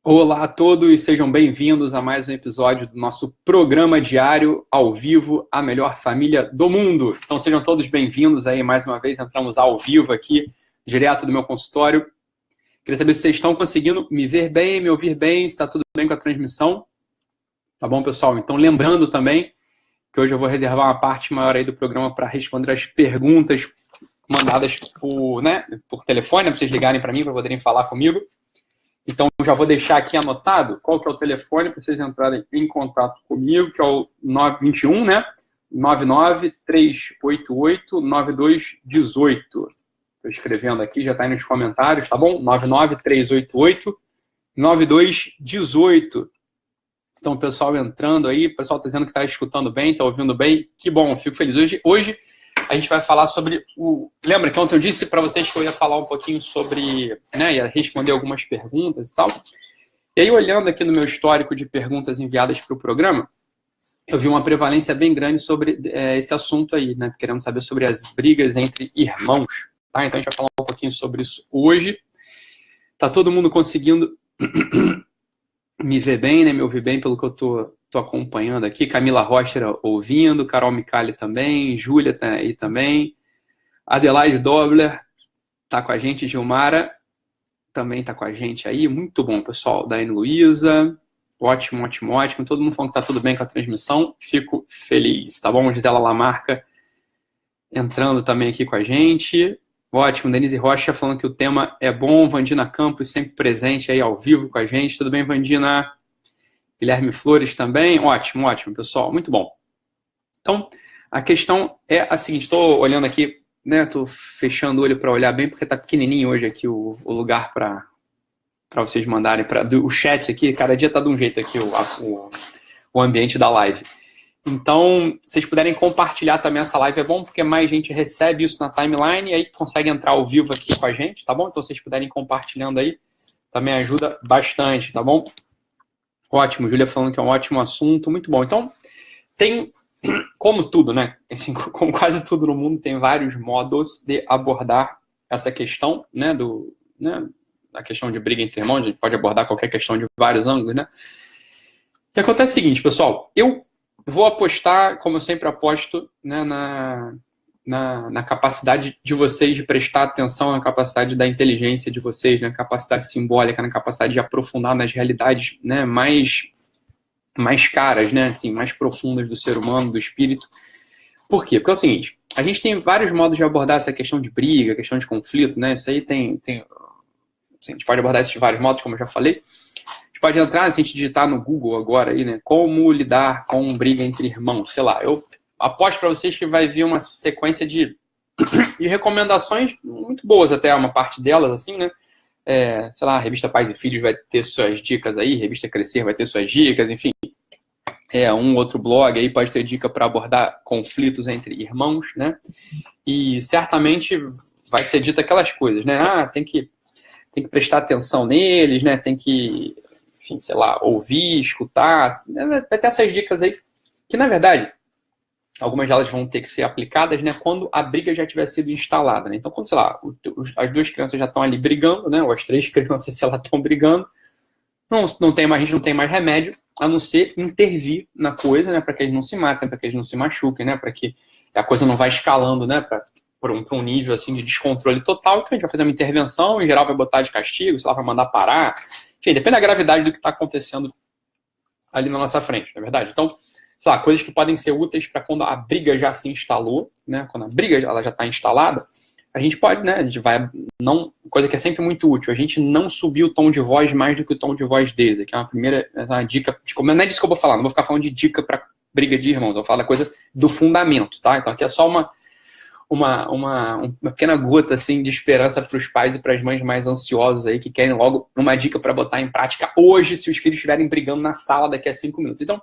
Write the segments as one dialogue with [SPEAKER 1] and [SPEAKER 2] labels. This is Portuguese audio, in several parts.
[SPEAKER 1] Olá a todos, sejam bem-vindos a mais um episódio do nosso programa diário, ao vivo, a melhor família do mundo. Então sejam todos bem-vindos aí, mais uma vez, entramos ao vivo aqui, direto do meu consultório. Queria saber se vocês estão conseguindo me ver bem, me ouvir bem, se está tudo bem com a transmissão. Tá bom, pessoal? Então lembrando também que hoje eu vou reservar uma parte maior aí do programa para responder as perguntas mandadas por telefone, para vocês ligarem para mim, para poderem falar comigo. Então, já vou deixar aqui anotado qual que é o telefone para vocês entrarem em contato comigo, que é o 921, né? 99-388-9218. Estou escrevendo aqui, já está aí nos comentários, tá bom? 99-388-9218. Então, o pessoal entrando aí, o pessoal está dizendo que está escutando bem, está ouvindo bem. Que bom, fico feliz. Hoje a gente vai falar sobre o... Lembra que ontem eu disse para vocês que eu ia falar um pouquinho sobre... ia responder algumas perguntas e tal. E aí, olhando aqui no meu histórico de perguntas enviadas para o programa, eu vi uma prevalência bem grande sobre esse assunto aí, né? Querendo saber sobre as brigas entre irmãos. Tá? Então, a gente vai falar um pouquinho sobre isso hoje. Tá todo mundo conseguindo me ver bem, né? Me ouvir bem pelo que eu tô acompanhando aqui. Camila Rocha ouvindo, Carol Micali também, Júlia tá aí também, Adelaide Dobler tá com a gente, Gilmara também tá com a gente aí, muito bom, pessoal. Daiane Luiza, ótimo, ótimo, ótimo. Todo mundo falando que tá tudo bem com a transmissão, fico feliz, tá bom? Gisela Lamarca entrando também aqui com a gente, ótimo. Denise Rocha falando que o tema é bom, Vandina Campos sempre presente aí ao vivo com a gente, tudo bem, Vandina? Guilherme Flores também, ótimo, ótimo, pessoal, muito bom. Então, a questão é a seguinte, estou olhando aqui, né, estou fechando o olho para olhar bem, porque está pequenininho hoje aqui o lugar para vocês mandarem, o chat aqui, cada dia está de um jeito aqui o ambiente da live. Então, se vocês puderem compartilhar também essa live, é bom, porque mais gente recebe isso na timeline e aí consegue entrar ao vivo aqui com a gente, tá bom? Então, se vocês puderem compartilhando aí, também ajuda bastante, tá bom? Ótimo, Júlia falando que é um ótimo assunto, muito bom. Então, tem, como tudo, né? Assim, como quase tudo no mundo, tem vários modos de abordar essa questão, né? Da questão de briga entre irmãos, a gente pode abordar qualquer questão de vários ângulos, né? O que acontece é o seguinte, pessoal, eu vou apostar, como eu sempre aposto, né, na capacidade de vocês de prestar atenção, na capacidade da inteligência de vocês, na capacidade simbólica, na capacidade de aprofundar nas realidades, né, mais caras, né, assim, mais profundas do ser humano, do espírito. Por quê? Porque é o seguinte, a gente tem vários modos de abordar essa questão de briga, questão de conflito, né, isso aí tem assim, a gente pode abordar isso de vários modos, como eu já falei. A gente pode entrar, se a gente digitar no Google agora aí, né, como lidar com briga entre irmãos, sei lá, eu aposto para vocês que vai vir uma sequência de recomendações muito boas, até uma parte delas, assim, né? Sei lá, a revista Pais e Filhos vai ter suas dicas aí, a revista Crescer vai ter suas dicas, enfim. Um outro blog aí pode ter dica para abordar conflitos entre irmãos, né? E certamente vai ser dito aquelas coisas, né? Tem que prestar atenção neles, né? Tem que, enfim, sei lá, ouvir, escutar. Vai ter essas dicas aí que, na verdade, algumas delas vão ter que ser aplicadas, né, quando a briga já tiver sido instalada, né? Então, quando, sei lá, as duas crianças já estão ali brigando, né, ou as três crianças, sei lá, estão brigando, a gente não tem mais remédio a não ser intervir na coisa, né, para que eles não se matem, para que eles não se machuquem, né, para que a coisa não vá escalando, né, para um nível assim de descontrole total. Então, a gente vai fazer uma intervenção, em geral vai botar de castigo, sei lá, vai mandar parar, enfim, depende da gravidade do que está acontecendo ali na nossa frente, não é verdade? Então, sei lá, coisas que podem ser úteis para quando a briga já se instalou, né? Quando a briga ela já está instalada, a gente pode, né? A gente vai, coisa que é sempre muito útil, a gente não subir o tom de voz mais do que o tom de voz deles, que é uma dica, não é disso que eu vou falar, não vou ficar falando de dica para briga de irmãos, eu vou falar da coisa do fundamento, tá? Então aqui é só uma pequena gota assim de esperança para os pais e para as mães mais ansiosos aí que querem logo uma dica para botar em prática hoje se os filhos estiverem brigando na sala daqui a 5 minutos. Então,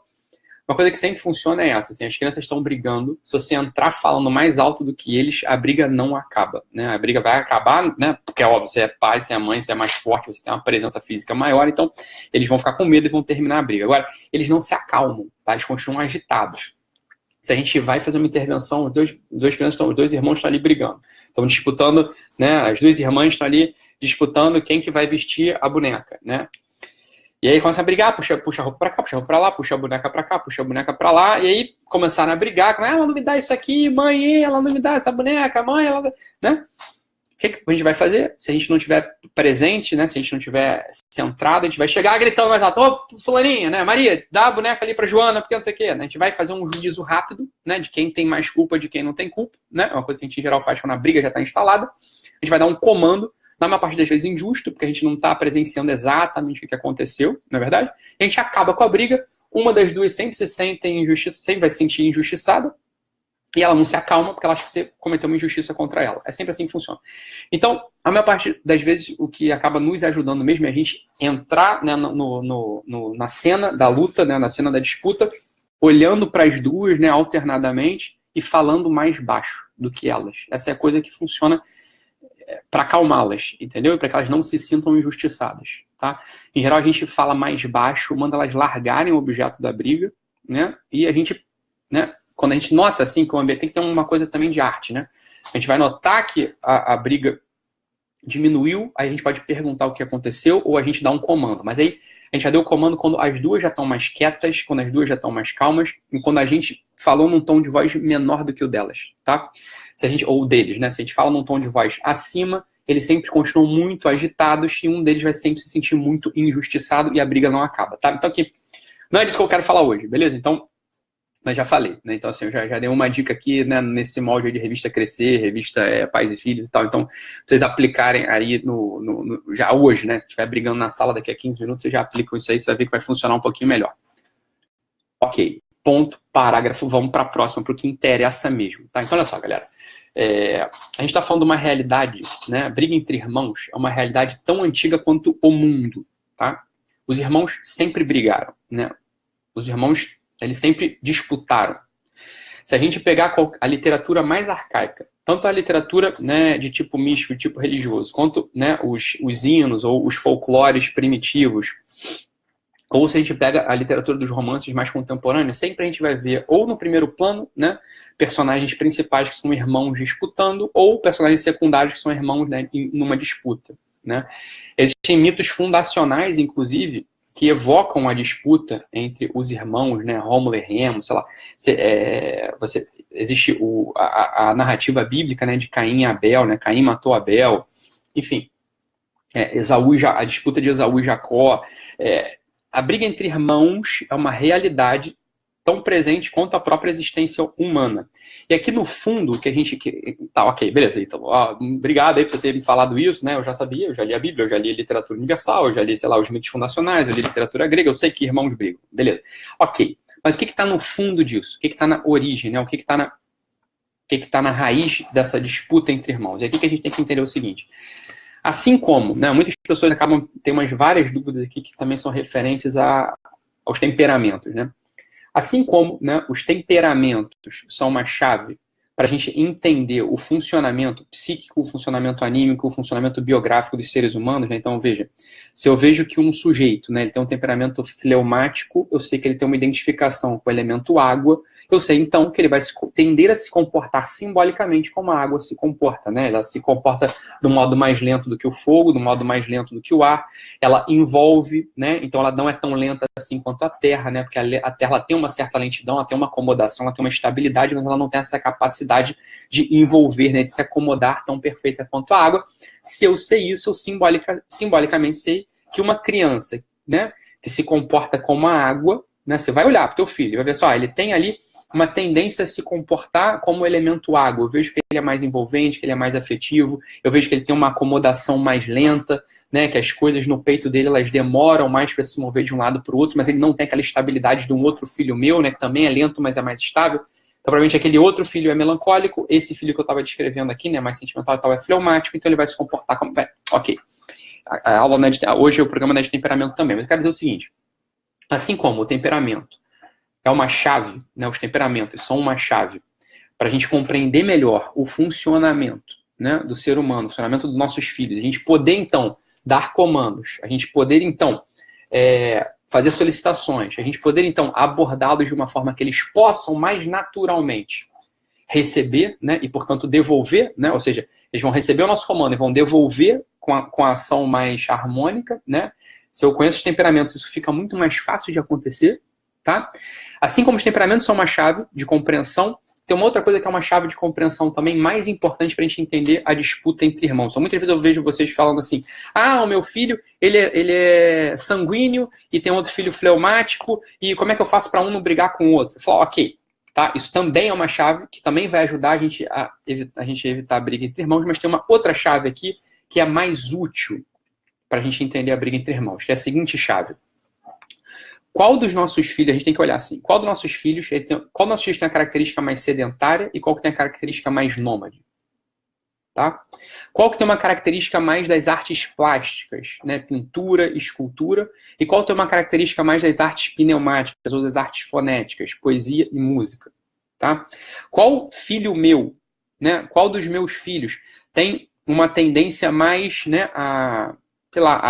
[SPEAKER 1] uma coisa que sempre funciona é essa, assim, as crianças estão brigando, se você entrar falando mais alto do que eles, a briga não acaba, né? A briga vai acabar, né? Porque é óbvio, você é pai, você é mãe, você é mais forte, você tem uma presença física maior, então eles vão ficar com medo e vão terminar a briga. Agora, eles não se acalmam, tá? Eles continuam agitados. Se a gente vai fazer uma intervenção, os dois irmãos estão ali brigando. Estão disputando, né? As duas irmãs estão ali disputando quem que vai vestir a boneca, né? E aí começa a brigar, puxa a roupa pra cá, puxa a roupa pra lá, puxa a boneca pra cá, puxa a boneca pra lá, e aí começaram a brigar, ela não me dá isso aqui, mãe, ela não me dá essa boneca, mãe, ela... né? O que a gente vai fazer? Se a gente não tiver presente, né? Se a gente não tiver centrado, a gente vai chegar gritando mais alto, ô, fulaninha, né? Maria, dá a boneca ali pra Joana, porque não sei o quê. Né? A gente vai fazer um juízo rápido, né? De quem tem mais culpa, de quem não tem culpa, né? É uma coisa que a gente em geral faz quando a briga já está instalada. A gente vai dar um comando, na maior parte das vezes injusto, porque a gente não está presenciando exatamente o que aconteceu, na verdade. E a gente acaba com a briga, uma das duas sempre se sente injustiça, sempre vai se sentir injustiçada, e ela não se acalma porque ela acha que você cometeu uma injustiça contra ela. É sempre assim que funciona. Então, a maior parte das vezes, o que acaba nos ajudando mesmo é a gente entrar, né, na cena da luta, né, na cena da disputa, olhando para as duas, né, alternadamente e falando mais baixo do que elas. Essa é a coisa que funciona para acalmá-las, entendeu? E para que elas não se sintam injustiçadas. Tá? Em geral, a gente fala mais baixo, manda elas largarem o objeto da briga, né? E a gente... né, quando a gente nota assim que o ambiente tem que ter uma coisa também de arte, né? A gente vai notar que a briga diminuiu, aí a gente pode perguntar o que aconteceu ou a gente dá um comando. Mas aí a gente já deu o comando quando as duas já estão mais quietas, quando as duas já estão mais calmas e quando a gente falou num tom de voz menor do que o delas, tá? Se a gente, ou deles, né? Se a gente fala num tom de voz acima, eles sempre continuam muito agitados e um deles vai sempre se sentir muito injustiçado e a briga não acaba, tá? Então aqui, não é disso que eu quero falar hoje, beleza? Então, mas já falei, né? Então, assim, eu já dei uma dica aqui, né, nesse molde de revista Crescer, revista Pais e Filhos e tal. Então, vocês aplicarem aí já hoje, né? Se estiver brigando na sala daqui a 15 minutos, vocês já aplicam isso aí, você vai ver que vai funcionar um pouquinho melhor. Ok, ponto, parágrafo, vamos para a próxima, para o que interessa mesmo, tá? Então, olha só, galera. A gente está falando de uma realidade, né? A briga entre irmãos é uma realidade tão antiga quanto o mundo, tá? Os irmãos sempre brigaram, né? Os irmãos... eles sempre disputaram. Se a gente pegar a literatura mais arcaica, tanto a literatura, né, de tipo místico, de tipo religioso, quanto, né, os hinos ou os folclores primitivos, ou se a gente pega a literatura dos romances mais contemporâneos, sempre a gente vai ver, ou no primeiro plano, né, personagens principais que são irmãos disputando, ou personagens secundários que são irmãos, né, numa disputa. Né? Existem mitos fundacionais, inclusive, que evocam a disputa entre os irmãos, né, Rômulo e Remo, sei lá. Existe a narrativa bíblica, né, de Caim e Abel, né, Caim matou Abel, enfim, a disputa de Esaú e Jacó. A briga entre irmãos é uma realidade tão presente quanto a própria existência humana. E aqui no fundo, que a gente... Tá, ok, beleza, então, obrigado aí por ter me falado isso, né? Eu já sabia, eu já li a Bíblia, eu já li literatura universal, eu já li, sei lá, os mitos fundacionais, eu li literatura grega, eu sei que irmãos brigam, beleza. Ok, mas o que está no fundo disso? O que está na origem, né? O que está na raiz dessa disputa entre irmãos? E aqui que a gente tem que entender o seguinte. Assim como, né, muitas pessoas acabam... Tem umas várias dúvidas aqui que também são referentes aos temperamentos, né? Assim como, né, os temperamentos são uma chave para a gente entender o funcionamento psíquico, o funcionamento anímico, o funcionamento biográfico dos seres humanos, né? Então, veja, se eu vejo que um sujeito, né, ele tem um temperamento fleumático, eu sei que ele tem uma identificação com o elemento água, eu sei, então, que ele vai tender a se comportar simbolicamente como a água se comporta, né? Ela se comporta de um modo mais lento do que o fogo, de um modo mais lento do que o ar, ela envolve, né? Então, ela não é tão lenta assim quanto a Terra, né? Porque a Terra ela tem uma certa lentidão, ela tem uma acomodação, ela tem uma estabilidade, mas ela não tem essa capacidade de envolver, né? De se acomodar tão perfeita quanto a água. Se eu sei isso, eu simbolicamente sei que uma criança, né, que se comporta como a água, né? Você vai olhar para o teu filho e vai ver só, ele tem ali uma tendência a se comportar como elemento água. Eu vejo que ele é mais envolvente, que ele é mais afetivo, eu vejo que ele tem uma acomodação mais lenta, né, que as coisas no peito dele elas demoram mais para se mover de um lado para o outro, mas ele não tem aquela estabilidade de um outro filho meu, né, que também é lento, mas é mais estável. Então, provavelmente aquele outro filho é melancólico, esse filho que eu estava descrevendo aqui, né, mais sentimental e tal, é fleumático, então ele vai se comportar como... Ok. A aula, né, hoje é o programa, né, de temperamento também, mas eu quero dizer o seguinte, assim como o temperamento é uma chave, né, os temperamentos são uma chave para a gente compreender melhor o funcionamento, né, do ser humano, o funcionamento dos nossos filhos, a gente poder, então, dar comandos, a gente poder, então, fazer solicitações, a gente poder, então, abordá-los de uma forma que eles possam mais naturalmente receber, né, e, portanto, devolver, né, ou seja, eles vão receber o nosso comando e vão devolver com a ação mais harmônica, né, Se eu conheço os temperamentos, isso fica muito mais fácil de acontecer, tá? Assim como os temperamentos são uma chave de compreensão, tem uma outra coisa que é uma chave de compreensão também mais importante para a gente entender a disputa entre irmãos. Então, muitas vezes eu vejo vocês falando assim, o meu filho, ele é sanguíneo e tem outro filho fleumático, e como é que eu faço para um não brigar com o outro? Eu falo, ok, tá? Isso também é uma chave que também vai ajudar a gente a evitar a briga entre irmãos, mas tem uma outra chave aqui que é mais útil para a gente entender a briga entre irmãos, que é a seguinte chave. Qual dos nossos filhos, a gente tem que olhar assim, qual dos nossos filhos tem a característica mais sedentária e qual que tem a característica mais nômade? Tá? Qual que tem uma característica mais das artes plásticas, né? Pintura, escultura, e qual tem uma característica mais das artes pneumáticas ou das artes fonéticas, poesia e música? Tá? Qual filho meu, né? Qual dos meus filhos tem uma tendência mais, né, a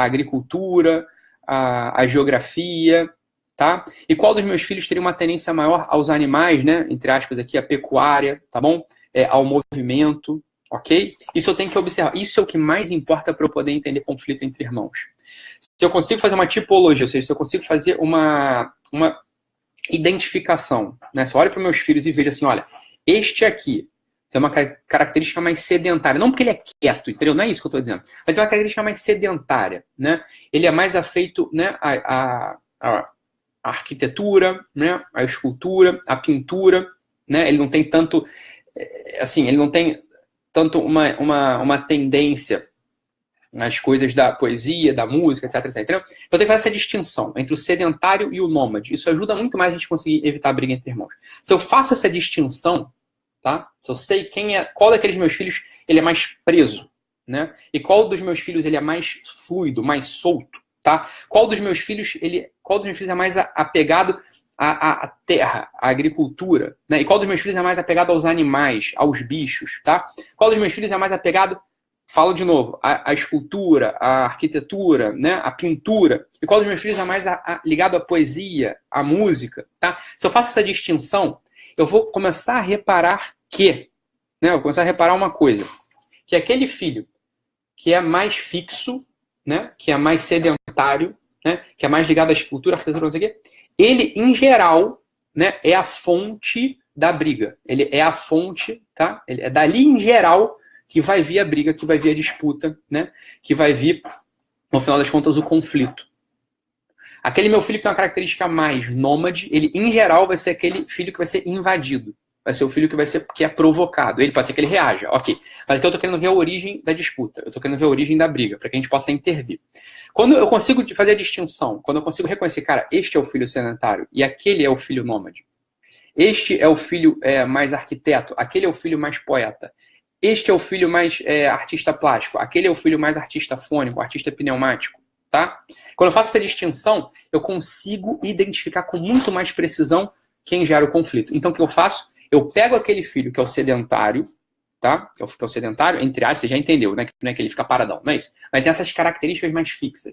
[SPEAKER 1] agricultura, a geografia, tá? E qual dos meus filhos teria uma tendência maior aos animais, né? Entre aspas aqui, a pecuária, tá bom? Ao movimento, ok? Isso eu tenho que observar. Isso é o que mais importa para eu poder entender conflito entre irmãos. Se eu consigo fazer uma tipologia, ou seja, se eu consigo fazer uma identificação, né? Se eu olho para meus filhos e vejo assim, olha, este aqui tem uma característica mais sedentária. Não porque ele é quieto, entendeu? Não é isso que eu estou dizendo. Mas tem uma característica mais sedentária, né? Ele é mais afeito, né, a arquitetura, né, a escultura, a pintura, né? Ele não tem tanto, assim, ele não tem tanto uma tendência nas coisas da poesia, da música, etc, etc. Entendeu? Eu tenho que fazer essa distinção entre o sedentário e o nômade. Isso ajuda muito mais a gente conseguir evitar a briga entre irmãos. Se eu faço essa distinção, tá? Se eu sei qual daqueles meus filhos ele é mais preso, né? E qual dos meus filhos ele é mais fluido, mais solto, tá? Qual dos meus filhos é mais apegado à terra, à agricultura, né? E qual dos meus filhos é mais apegado aos animais, aos bichos, tá? Qual dos meus filhos é mais apegado, falo de novo, à escultura, à arquitetura, né? À pintura? E qual dos meus filhos é mais ligado à poesia, à música, tá? Se eu faço essa distinção, eu vou começar a reparar né? Eu vou começar a reparar uma coisa, que aquele filho que é mais fixo, né? Que é mais sedentário, né? Que é mais ligado à escultura, arquitetura, não sei o quê, ele, em geral, né, é a fonte da briga. Ele é a fonte, tá? Ele é dali, em geral, que vai vir a briga, que vai vir a disputa, né? Que vai vir, no final das contas, o conflito. Aquele meu filho que tem uma característica mais nômade, ele, em geral, vai ser aquele filho que vai ser invadido. Vai ser o filho que é provocado. Ele pode ser que ele reaja, ok. Mas aqui eu tô querendo ver a origem da disputa. Eu tô querendo ver a origem da briga, para que a gente possa intervir. Quando eu consigo fazer a distinção, quando eu consigo reconhecer, cara, este é o filho sedentário e aquele é o filho nômade. Este é o filho mais arquiteto, aquele é o filho mais poeta. Este é o filho mais artista plástico, aquele é o filho mais artista fônico, artista pneumático. Tá? Quando eu faço essa distinção, eu consigo identificar com muito mais precisão quem gera o conflito. Então, o que eu faço? Eu pego aquele filho que é o sedentário, tá? Que é o sedentário, entre aspas, você já entendeu, né? Não é que ele fica paradão, não é isso? Mas tem essas características mais fixas.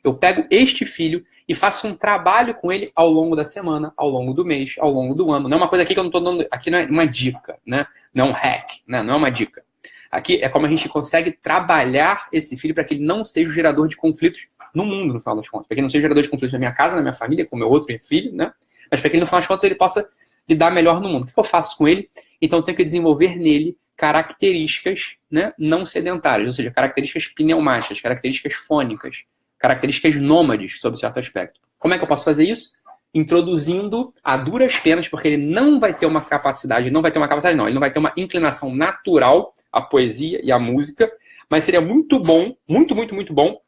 [SPEAKER 1] Eu pego este filho e faço um trabalho com ele ao longo da semana, ao longo do mês, ao longo do ano. Não é uma coisa aqui que eu não estou dando... Aqui não é uma dica, né? Não é um hack, né? Não é uma dica. Aqui é como a gente consegue trabalhar esse filho para que ele não seja o gerador de conflitos no mundo, no final das contas. Para que ele não seja gerador de conflitos na minha casa, na minha família, com o meu outro filho, né? Mas para que ele, no final das contas, ele possa lidar melhor no mundo. O que eu faço com ele? Então, eu tenho que desenvolver nele características, né, não sedentárias, ou seja, características pneumáticas, características fônicas, características nômades, sob certo aspecto. Como é que eu posso fazer isso? Introduzindo a duras penas, porque ele não vai ter uma capacidade, ele não vai ter uma inclinação natural à poesia e à música, mas seria muito bom, muito bom,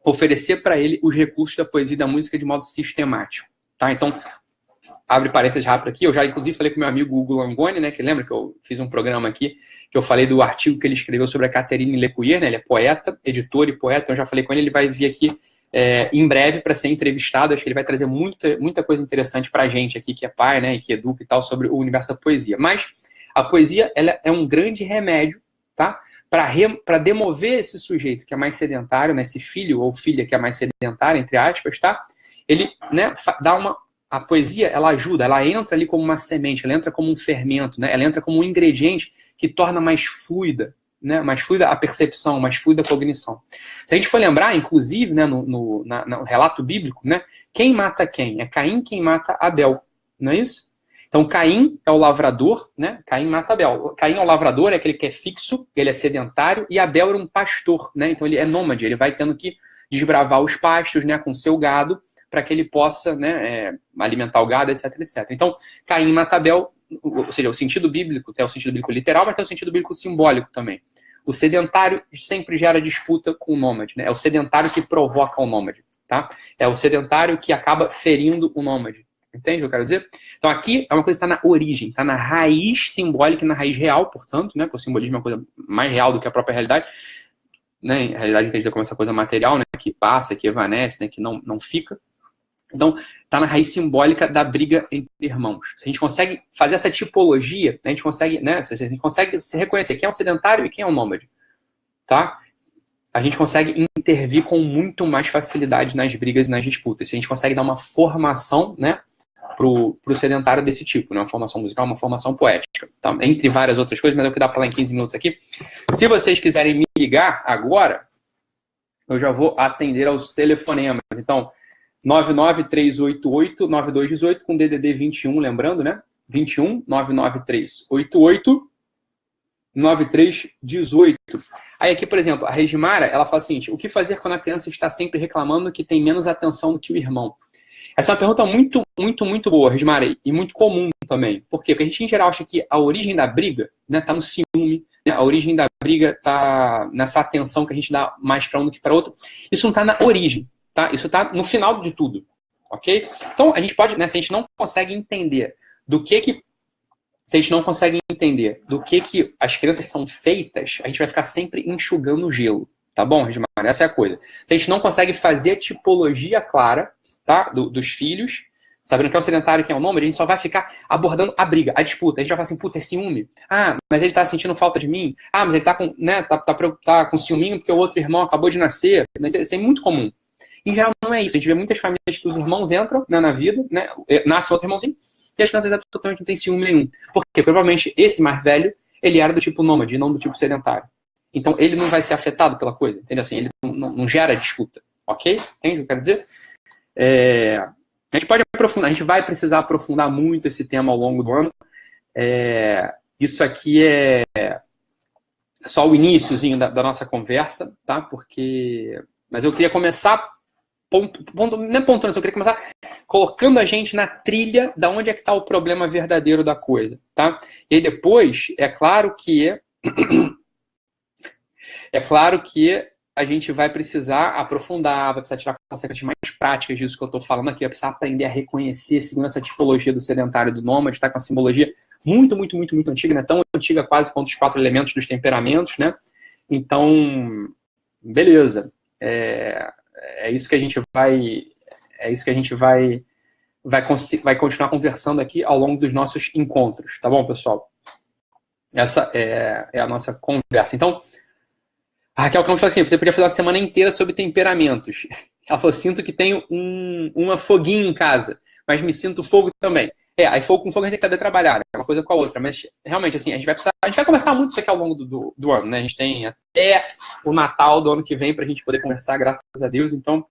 [SPEAKER 1] oferecer para ele os recursos da poesia e da música de modo sistemático. Tá? Então, abre parênteses rápido aqui, eu já inclusive falei com meu amigo Hugo Langoni, né, que lembra que eu fiz um programa aqui, que eu falei do artigo que ele escreveu sobre a Catherine Lecuyer, né, ele é poeta, editor e poeta, então eu já falei com ele, ele vai vir aqui em breve para ser entrevistado, acho que ele vai trazer muita coisa interessante para a gente aqui, que é pai, né, e que educa e tal, sobre o universo da poesia. Mas a poesia, ela é um grande remédio, tá? Para demover esse sujeito que é mais sedentário, né, esse filho ou filha que é mais sedentário, entre aspas, tá? Ele, né, a poesia, ela ajuda, ela entra ali como uma semente, ela entra como um fermento, né? Ela entra como um ingrediente que torna mais fluida, né, mais fluida a percepção, mais fluida a cognição. Se a gente for lembrar, inclusive, né, no relato bíblico, né, quem mata quem? É Caim quem mata Abel, não é isso? Então, Caim é o lavrador, né? Caim mata Abel. Caim é o lavrador, é aquele que é fixo, ele é sedentário, e Abel era um pastor, né? Então, ele é nômade, ele vai tendo que desbravar os pastos, né, com seu gado, para que ele possa, né, alimentar o gado, etc, etc. Então, Caim mata Abel, ou seja, o sentido bíblico, tem o sentido bíblico literal, mas tem o sentido bíblico simbólico também. O sedentário sempre gera disputa com o nômade, né? É o sedentário que provoca o nômade, tá? É o sedentário que acaba ferindo o nômade. Entende o que eu quero dizer? Então aqui é uma coisa que está na origem, está na raiz simbólica e na raiz real, portanto, né? Porque o simbolismo é uma coisa mais real do que a própria realidade, né? A realidade entendida como essa coisa material, né? Que passa, que evanece, né? Que não fica. Então, está na raiz simbólica da briga entre irmãos. Se a gente consegue fazer essa tipologia, a gente consegue, né? Se a gente consegue se reconhecer quem é o sedentário e quem é o nômade, tá? A gente consegue intervir com muito mais facilidade nas brigas e nas disputas. Se a gente consegue dar uma formação, né? Pro sedentário desse tipo, né? Uma formação musical, uma formação poética, tá? Entre várias outras coisas, mas é o que dá para falar em 15 minutos aqui. Se vocês quiserem me ligar agora, eu já vou atender aos telefonemas. Então, 99388-9218 com DDD 21, lembrando, né? 21 99388-9318. Aí aqui, por exemplo, a Regimara, ela fala assim, o que fazer quando a criança está sempre reclamando que tem menos atenção do que o irmão? Essa é uma pergunta muito, muito, muito boa, Regimara, e muito comum também. Por quê? Porque a gente, em geral, acha que a origem da briga, né, tá no ciúme, né, a origem da briga tá nessa atenção que a gente dá mais para um do que para outro. Isso não tá na origem, tá? Isso tá no final de tudo, ok? Então, a gente pode, né, se a gente não consegue entender se a gente não consegue entender do que as crianças são feitas, a gente vai ficar sempre enxugando o gelo, tá bom, Regimara? Essa é a coisa. Se a gente não consegue fazer a tipologia clara, tá? Dos filhos, sabendo que é o sedentário e que é o nômade, a gente só vai ficar abordando a briga, a disputa. A gente vai falar assim, puta, é ciúme. Ah, mas ele tá sentindo falta de mim. Ah, mas ele tá com, né, tá com ciúminho porque o outro irmão acabou de nascer. Isso é muito comum. Em geral, não é isso. A gente vê muitas famílias que os irmãos entram, né, na vida, né, nasce outro irmãozinho, e as crianças absolutamente não têm ciúme nenhum. Porque provavelmente esse mais velho, ele era do tipo nômade, não do tipo sedentário. Então ele não vai ser afetado pela coisa, entendeu? Assim, ele não gera disputa, ok? Entende o que eu quero dizer? A gente pode aprofundar, a gente vai precisar aprofundar muito esse tema ao longo do ano. Isso aqui é só o iniciozinho da nossa conversa, tá? Mas eu queria começar não é pontuando, eu queria começar colocando a gente na trilha da onde é que está o problema verdadeiro da coisa, tá? E aí depois, é claro que a gente vai precisar aprofundar, vai precisar tirar consequências mais práticas disso que eu estou falando aqui, vai precisar aprender a reconhecer, segundo essa tipologia do sedentário e do nômade, tá com a simbologia muito, muito, muito, muito antiga, né? Tão antiga quase quanto os 4 elementos dos temperamentos, né? Então, beleza. É isso que a gente vai continuar conversando aqui ao longo dos nossos encontros, tá bom, pessoal? Essa é a nossa conversa. Então, a Raquel Campos falou assim, você podia fazer uma semana inteira sobre temperamentos. Ela falou, sinto que tenho uma foguinho em casa, mas me sinto fogo também. Aí fogo com fogo a gente tem que saber trabalhar, é uma coisa com a outra, mas realmente, assim, a gente vai conversar muito isso aqui ao longo do ano, né? A gente tem até o Natal do ano que vem pra gente poder conversar, graças a Deus, então...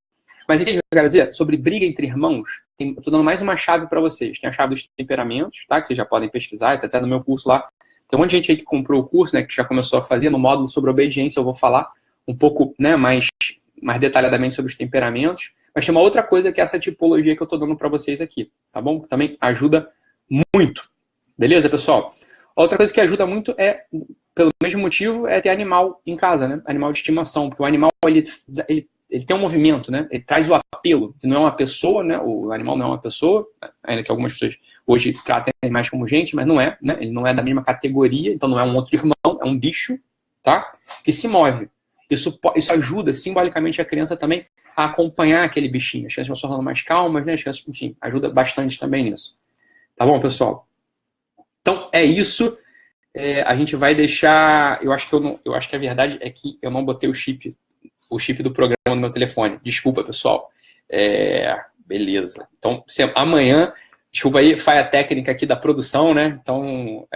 [SPEAKER 1] Mas o que eu quero dizer? Sobre briga entre irmãos, eu tô dando mais uma chave pra vocês. Tem a chave dos temperamentos, tá? Que vocês já podem pesquisar, isso até no meu curso lá. Tem um monte de gente aí que comprou o curso, né? Que já começou a fazer no módulo sobre obediência, eu vou falar um pouco, né, mais detalhadamente sobre os temperamentos. Mas tem uma outra coisa que é essa tipologia que eu estou dando para vocês aqui, tá bom? Também ajuda muito. Beleza, pessoal? Outra coisa que ajuda muito pelo mesmo motivo, é ter animal em casa, né? Animal de estimação. Porque o animal, ele tem um movimento, né? Ele traz o apelo, que não é uma pessoa, né? O animal não é uma pessoa, ainda que algumas pessoas hoje tratem animais como gente, mas não é, né? Ele não é da mesma categoria, então não é um outro irmão, é um bicho, tá? Que se move. Isso ajuda simbolicamente a criança também a acompanhar aquele bichinho. As crianças vão se tornando mais calmas, né? As crianças, enfim, ajuda bastante também nisso. Tá bom, pessoal? Então, é isso. A gente vai deixar... Eu acho que a verdade é que eu não botei o chip do programa no meu telefone. Desculpa, pessoal. Beleza. Então, amanhã, Desculpa aí, falha técnica aqui da produção, né? Então,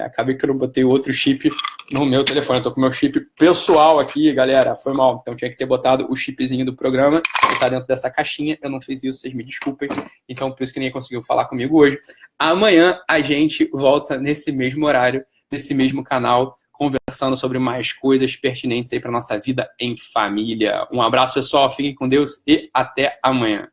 [SPEAKER 1] acabei que eu não botei outro chip no meu telefone. Eu tô com o meu chip pessoal aqui, galera. Foi mal. Então, tinha que ter botado o chipzinho do programa, que tá dentro dessa caixinha. Eu não fiz isso, vocês me desculpem. Então, por isso que ninguém conseguiu falar comigo hoje. Amanhã, a gente volta nesse mesmo horário, nesse mesmo canal, conversando sobre mais coisas pertinentes aí para nossa vida em família. Um abraço, pessoal. Fiquem com Deus e até amanhã.